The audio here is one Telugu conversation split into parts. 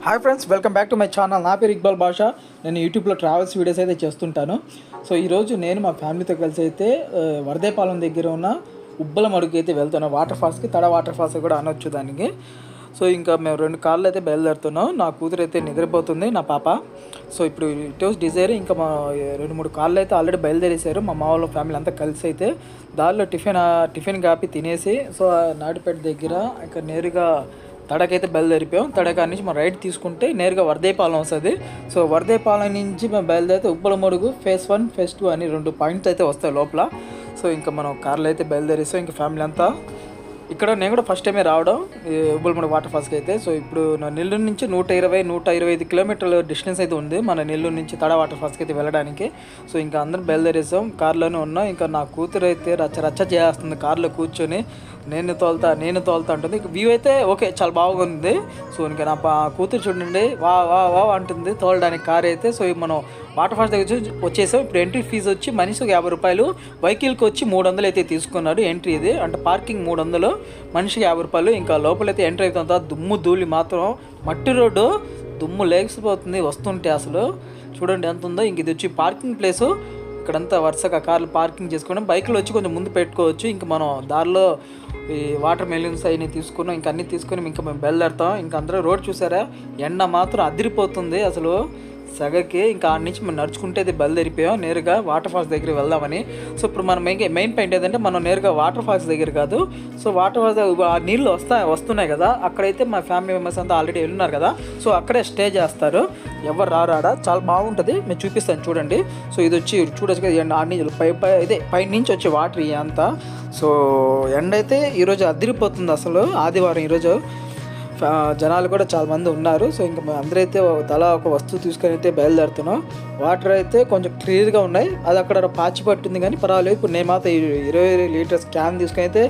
Hi friends, welcome back to my channel. నా పేరు ఇక్బాల్ భాష. నేను యూట్యూబ్లో ట్రావెల్స్ వీడియోస్ అయితే చేస్తుంటాను. సో ఈరోజు నేను మా ఫ్యామిలీతో కలిసి అయితే వరదేపాలెం దగ్గర ఉన్న ఉబ్బలమడుగు అయితే వెళ్తున్నాను. వాటర్ ఫాల్స్కి, తడ వాటర్ ఫాల్స్ కూడా అనొచ్చు దానికి. సో ఇంకా మేము 2 కార్లు అయితే బయలుదేరుతున్నాం. నా కూతురు అయితే నిద్రపోతుంది, నా పాప. సో ఇప్పుడు ఇట్ వాస్ డిజైర్. ఇంకా మా 2-3 కార్లు అయితే ఆల్రెడీ బయలుదేరేశారు. మా వాళ్ళ ఫ్యామిలీ అంతా కలిసి అయితే దారిలో టిఫిన్ కాపి తినేసి, సో నాటిపేట దగ్గర ఇంకా నేరుగా తడకైతే బయలుదేరిపోయాం. తడక నుంచి మనం రైట్ తీసుకుంటే నేరుగా వరదేపాలెం వస్తుంది. సో వరదేపాలెం నుంచి మేము బయలుదేరితే ఉబ్బలమడుగు ఫేజ్ 1, ఫేజ్ 2 అని 2 పాయింట్స్ అయితే వస్తాయి లోపల. సో ఇంకా మనం కార్లో అయితే బయలుదేరేసాం. ఇంకా ఫ్యామిలీ అంతా ఇక్కడ నేను కూడా ఫస్ట్ టైమే రావడం ఈ ఉబ్బలమడుగు వాటర్ ఫాల్స్కి అయితే. సో ఇప్పుడు నా నెల్లూరు నుంచి 125 కిలోమీటర్ల డిస్టెన్స్ అయితే ఉంది మన నెల్లూరు నుంచి తడ వాటర్ ఫాల్స్కి అయితే వెళ్ళడానికి. సో ఇంకా అందరం బయలుదేరేసాం, కార్లోనే ఉన్నాం. ఇంకా నా కూతురు అయితే రచ్చ చేస్తుంది కార్లో కూర్చొని. నేను తోలుతా అంటుంది. వ్యూ అయితే ఓకే, చాలా బాగుంది. సో ఇంకా నా కూతురు చూడండి, వా వా వా అంటుంది తోలడానికి కార్ అయితే. సో మనం వాటర్ ఫాల్స్ దగ్గర వచ్చేసాం. ఇప్పుడు ఎంట్రీ ఫీజు వచ్చి మనిషికి 50 రూపాయలు, వెహికల్కి వచ్చి 300 అయితే తీసుకున్నారు ఎంట్రీ. ఇది అంటే పార్కింగ్ 300, మనిషికి 50 రూపాయలు. ఇంకా లోపలైతే ఎంట్రీ అవుతుందా, దుమ్ము ధూళి మాత్రం, మట్టి రోడ్డు, దుమ్ము లేకపోతుంది వస్తుంటే. అసలు చూడండి ఎంత ఉందో. ఇంక ఇది వచ్చి పార్కింగ్ ప్లేసు. ఇక్కడంతా వరుసగా కార్లు పార్కింగ్ చేసుకోవడం, బైకులు వచ్చి కొంచెం ముందు పెట్టుకోవచ్చు. ఇంకా మనం దారిలో ఈ వాటర్ మెలిన్స్ అవి తీసుకున్నాం. ఇంకా అన్నీ తీసుకొని ఇంకా మేము బయలుదేరుతాం. ఇంకా అందరూ రోడ్ చూసారా, ఎండ మాత్రం అదిరిపోతుంది అసలు సగకి. ఇంకా ఆడ నుంచి మనం నడుచుకుంటే అది బయలుదేరిపోయాం నేరుగా వాటర్ ఫాల్స్ దగ్గర వెళ్దామని. సో ఇప్పుడు మనం మెయిన్ పాయింట్ ఏంటంటే మనం నేరుగా వాటర్ ఫాల్స్ దగ్గర కాదు, సో వాటర్ ఫాల్స్ ఆ నీళ్ళు వస్తున్నాయి కదా, అక్కడైతే మా ఫ్యామిలీ మెంబర్స్ అంతా ఆల్రెడీ వెళ్ళున్నారు కదా. సో అక్కడే స్టే చేస్తారు, ఎవరు రారాడ. చాలా బాగుంటుంది, మేము చూపిస్తాను చూడండి. సో ఇది వచ్చి చూడొచ్చు కదా, ఎండ ఇదే పై నుంచి వచ్చే వాటర్ అంతా. సో ఎండ అయితే ఈరోజు అదిరిపోతుంది అసలు. ఆదివారం ఈరోజు జనాలు కూడా చాలా మంది ఉన్నారు. సో ఇంకా మేము అందరైతే తలా ఒక వస్తువు తీసుకొని అయితే బయలుదేరుతున్నాం. వాటర్ అయితే కొంచెం క్లియర్గా ఉన్నాయి, అది అక్కడ పాచి పట్టింది కానీ పర్వాలేదు. ఇప్పుడు నేను మాత్రం 20 లీటర్స్ క్యాన్ తీసుకొని అయితే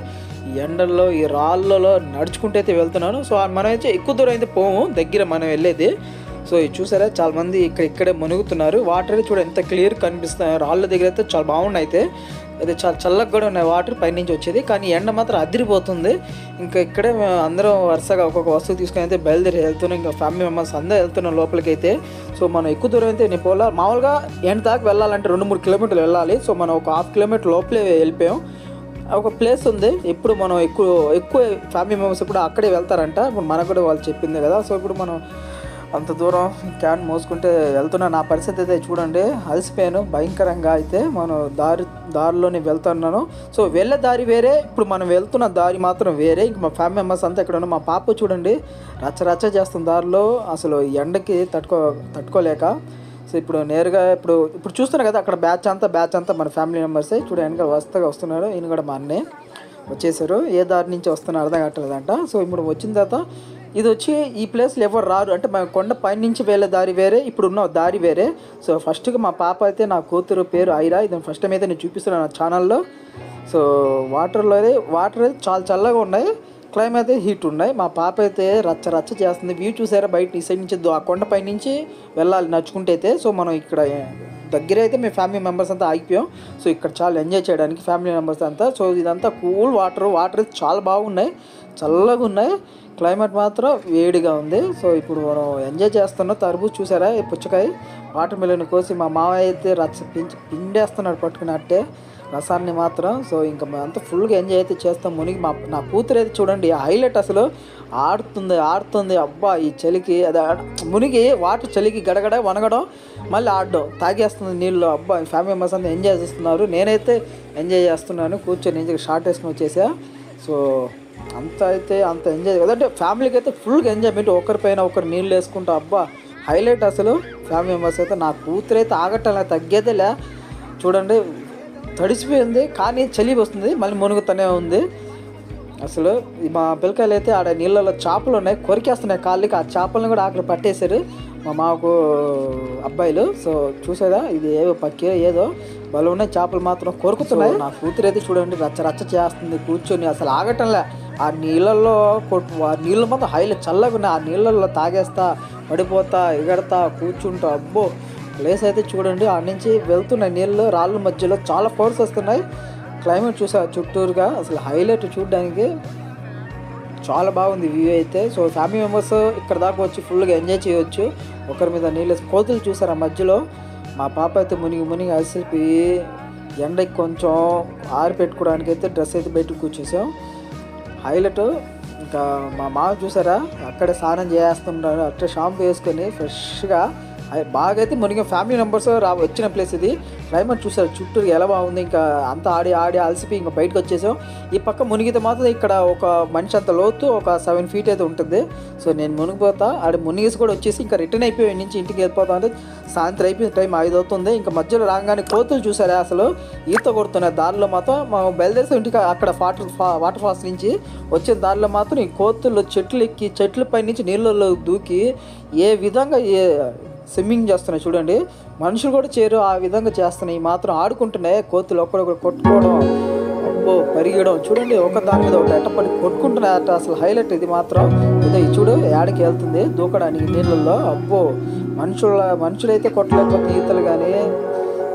ఈ ఎండల్లో ఈ రాళ్ళలో నడుచుకుంటూ అయితే వెళ్తున్నాను. సో మనం అయితే ఎక్కువ దూరం అయితే పోము, దగ్గర మనం వెళ్ళేది. సో ఇది చూసారా, చాలా మంది ఇక్కడే మునుగుతున్నారు. వాటర్ అయితే చూడ ఎంత క్లియర్ కనిపిస్తున్నాయి. రాళ్ళ దగ్గర అయితే చాలా బాగున్నాయి. అయితే చాలా చల్లగా కూడా ఉన్నాయి వాటర్ పైనుంచి వచ్చేది, కానీ ఎండ మాత్రం అదిరిపోతుంది. ఇంకా ఇక్కడే మేము అందరం వరుసగా ఒక్కొక్క వస్తువు తీసుకొని అయితే బయలుదేరి వెళ్తున్నాం. ఇంకా ఫ్యామిలీ మెంబర్స్ అందరూ వెళ్తున్నాం లోపలికి అయితే. సో మనం ఎక్కువ దూరం అయితే నేను పోలా, మామూలుగా ఎండ దాకా వెళ్ళాలంటే 2-3 కిలోమీటర్లు వెళ్ళాలి. సో మనం ఒక 1/2 కిలోమీటర్ లోపలే వెళ్ళిపోయాం. ఒక ప్లేస్ ఉంది, ఇప్పుడు మనం ఎక్కువ ఫ్యామిలీ మెంబర్స్ ఇప్పుడు అక్కడే వెళ్తారంట. ఇప్పుడు మనకు కూడా వాళ్ళు చెప్పింది కదా. సో ఇప్పుడు మనం అంత దూరం క్యాన్ మోసుకుంటే వెళ్తున్నా. నా పరిస్థితి అయితే చూడండి, అలసిపోయాను భయంకరంగా. అయితే మనం దారిలోనే వెళ్తున్నాను. సో వెళ్ళే దారి వేరే, ఇప్పుడు మనం వెళ్తున్న దారి మాత్రం వేరే. ఇంక మా ఫ్యామిలీ మెంబర్స్ అంతా ఇక్కడ మా పాప చూడండి రచ్చ చేస్తుంది దారిలో, అసలు ఎండకి తట్టుకోలేక. సో ఇప్పుడు నేరుగా ఇప్పుడు చూస్తున్నా కదా, అక్కడ బ్యాచ్ అంతా మన ఫ్యామిలీ మెంబర్సే. చూడండి వస్తున్నారు. ఈయన కూడా మా అన్నే వచ్చేసారు. ఏ దారి నుంచి వస్తున్నారు అర్థం కావట్లేదంట. సో ఇప్పుడు వచ్చిన తర్వాత ఇది వచ్చి ఈ ప్లేస్లో ఎవరు రారు, అంటే మా కొండ పైన నుంచి వెళ్ళే దారి వేరే, ఇప్పుడు ఉన్న దారి వేరే. సో ఫస్ట్గా మా పాప అయితే, నా కూతురు పేరు ఐరా, ఇది ఫస్ట్ టైం అయితే నేను చూపిస్తున్నాను నా ఛానల్లో. సో వాటర్ అయితే చాలా చల్లగా ఉన్నాయి, క్లైమేట్ అయితే హీట్ ఉన్నాయి. మా పాప అయితే రచ్చ చేస్తుంది. వ్యూ చూసారా, బయట ఈ సైడ్ నుంచి ఆ కొండ పై నుంచి వెళ్ళాలి నడుచుకుంటే అయితే. సో మనం ఇక్కడ దగ్గర అయితే మేము ఫ్యామిలీ మెంబర్స్ అంతా ఆగిపోయాం. సో ఇక్కడ చాలా ఎంజాయ్ చేయడానికి ఫ్యామిలీ మెంబర్స్ అంతా. సో ఇదంతా కూల్ వాటర్ అయితే చాలా బాగున్నాయి, చల్లగా ఉన్నాయి. క్లైమేట్ మాత్రం వేడిగా ఉంది. సో ఇప్పుడు మనం ఎంజాయ్ చేస్తున్నాం. తర్బూజ్ చూసారా, ఈ పుచ్చకాయ వాటర్ మిలన్ కోసి మా మామయ్య అయితే పిండేస్తున్నాడు పట్టుకున్నట్టే రసాన్ని మాత్రం. సో ఇంకా అంతా ఫుల్గా ఎంజాయ్ అయితే చేస్తాం. మునిగి నా కూతురు అయితే చూడండి హైలైట్, అసలు ఆడుతుంది. అబ్బా ఈ చలికి అది మునిగి వాటర్ చలికి గడగడ వనగడం, మళ్ళీ ఆడడం, తాగేస్తుంది నీళ్ళు. అబ్బా ఫ్యామిలీ మెంబర్స్ అంతా ఎంజాయ్ చేస్తున్నారు. నేనైతే ఎంజాయ్ చేస్తున్నాను కూర్చొని, షార్ట్ వేసుకుని వచ్చేసా. సో అంత ఎంజాయ్ కదా, అంటే ఫ్యామిలీకి అయితే ఫుల్గా ఎంజాయ్మెంట్. ఒకరిపైన ఒకరు నీళ్ళు వేసుకుంటా, అబ్బా హైలైట్ అసలు ఫ్యామిలీ మెంబర్స్ అయితే. నా కూతురు అయితే ఆగట్టలే, తగ్గేదేలే. చూడండి తడిసిపోయింది, కానీ చలి వస్తుంది, మళ్ళీ మునుగుతూనే ఉంది. అసలు మా పిల్లకాయలు అయితే ఆడ నీళ్ళలో చేపలు ఉన్నాయి, కొరికేస్తున్నాయి కాళ్ళకి. ఆ చేపలను కూడా అక్కడ పట్టేశారు మా మాకు అబ్బాయిలు. సో చూసారా, ఇది ఏదో బలం ఉన్నాయి, చేపలు మాత్రం కొరుకుతున్నాయి. నా కూతురు అయితే చూడండి రచ్చ చేస్తుంది కూర్చొని, అసలు ఆగటంలే. ఆ నీళ్ళల్లో ఆ నీళ్ళు మాత్రం హైలైట్ చల్లగా ఉన్నాయి. ఆ నీళ్ళల్లో తాగేస్తా, పడిపోతా, ఎగడతా, కూర్చుంటా. అబ్బో ప్లేస్ అయితే చూడండి, ఆ నుంచి వెళ్తున్నాయి నీళ్ళు రాళ్ళ మధ్యలో, చాలా ఫోర్స్ వస్తున్నాయి. క్లైమేట్ చూసా చుట్టూరుగా, అసలు హైలైట్ చూడడానికి. చాలా బాగుంది వ్యూ అయితే. సో ఫ్యామిలీ మెంబర్స్ ఇక్కడ దాకా వచ్చి ఫుల్గా ఎంజాయ్ చేయొచ్చు. ఒకరి మీద నీళ్ళు కోతులు చూసారా మధ్యలో. మా పాప అయితే మునిగి అలసిపోయి ఎండకి కొంచెం ఆరిపెట్టుకోవడానికి అయితే డ్రెస్ అయితే బయటకు కూర్చేసాం. హైలైట్ ఇంకా మా మామ చూసారా అక్కడే స్నానం చేస్తుంటారు, అట్లా షాంపూ వేసుకొని ఫ్రెష్గా బాగా అయితే మునిగి ఫ్యామిలీ మెంబర్స్ వచ్చిన ప్లేస్ ఇది. క్లైమేట్ చూసారు చుట్టూ ఎలా బాగుంది. ఇంకా అంతా ఆడి అలసిపోయి ఇంకా బయటకు వచ్చేసాం. ఈ పక్క మునిగితే మాత్రం ఇక్కడ ఒక మనిషి అంత లోతు ఒక 7 feet అయితే ఉంటుంది. సో నేను మునిగిపోతా మునిగేసి కూడా వచ్చేసి ఇంకా రిటర్న్ అయిపోయి నుంచి ఇంటికి వెళ్ళిపోతా అంటే సాయంత్రం అయిపోయింది, టైం 5 అవుతుంది. ఇంకా మధ్యలో రాగానే కోతులు చూసారా అసలు ఈత కొడుతున్నాయి. దారిలో మాత్రం మనం బయలుదేరి ఇంటికి అక్కడ వాటర్ ఫాల్స్ నుంచి వచ్చిన దారిలో మాత్రం ఈ కోతులు చెట్లు ఎక్కి చెట్లపై నుంచి నీళ్ళలో దూకి ఏ విధంగా స్విమ్మింగ్ చేస్తున్నాయి చూడండి. మనుషులు కూడా చేరు ఆ విధంగా చేస్తున్నాయి. మాత్రం ఆడుకుంటున్నాయి కోతులు, ఒక్కడొకరు కొట్టుకోవడం, అబ్బో పరిగెడం చూడండి. ఒక దాని మీద ఒకటి ఎట్టపడి కొట్టుకుంటున్నాయి అట్ట. అసలు హైలైట్ ఇది మాత్రం. ఇదో చూడు ఏడకి వెళ్తుంది దూకడానికి నీళ్ళల్లో. అబ్బో మనుషులైతే కొట్టలేకపోతే ఈతలు. కానీ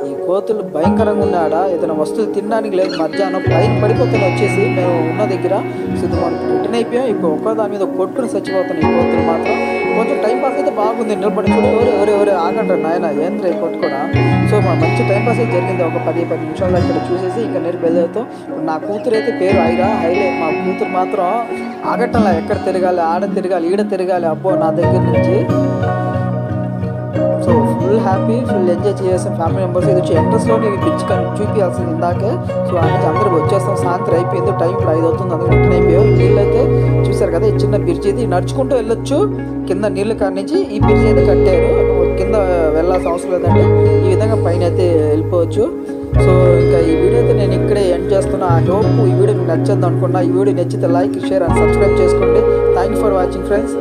ఈ కోతులు భయంకరంగా ఉన్నాడ. ఏదైనా వస్తువు తినడానికి లేదు. మధ్యాహ్నం పైన పడిపోతుంది వచ్చేసి మేము ఉన్న దగ్గర. సో మనకి రిటర్న్ అయిపోయాం. ఇప్పుడు ఒక్క దాని మీద కొట్టుకుని చచ్చిపోతున్నాయి ఈ కోతులు మాత్రం. కొంచెం టైం పాస్ అయితే బాగుంది. నిలబడి చూడు ఎవరు ఆగంటారు నాయన ఏంద్రే కొట్టుకోవడం. సో మా మంచి టైం పాస్ అయితే జరిగింది. ఒక 10 నిమిషాలు ఇక్కడ చూసేసి ఇంకా నేను బయలుదేరుతాం. నా కూతురు అయితే పేరు హైలే. మా కూతురు మాత్రం ఆగట్టంలా. ఎక్కడ తిరగాలి, ఆడ తిరగాలి, ఈడ తిరగాలి. అబ్బో నా దగ్గర నుంచి. So full happy, full enjoy చేసాం ఫ్యామిలీ మెంబర్స్. ఇది వచ్చి ఎంట్రన్స్లోనే పిచ్ చూపించాల్సింది ఇందాకే. సో అన్ని అందరికి వచ్చేస్తాం. సాయంత్రం అయిపోయింది, టైం ఇప్పుడు 5 అవుతుంది. అందుకు రిటర్న్ అయిపోయాం. నీళ్ళు అయితే చూసారు కదా, ఈ చిన్న బ్రిడ్జ్ ఇది నడుచుకుంటూ వెళ్ళొచ్చు. కింద నీళ్ళు కానించి ఈ బ్రిడ్జ్ అయితే కట్టారు. కింద వెళ్ళాల్సిన అవసరం లేదండి. ఈ విధంగా పైన అయితే వెళ్ళిపోవచ్చు. సో ఇంకా ఈ వీడియో అయితే నేను ఇక్కడే ఎండ్ చేస్తున్నా. ఐ హోప్ ఈ వీడియో మీకు నచ్చద్దు అనుకున్నా. ఈ వీడియో నచ్చితే లైక్, షేర్ అండ్ సబ్స్క్రైబ్ చేసుకోండి. Thank you for watching friends.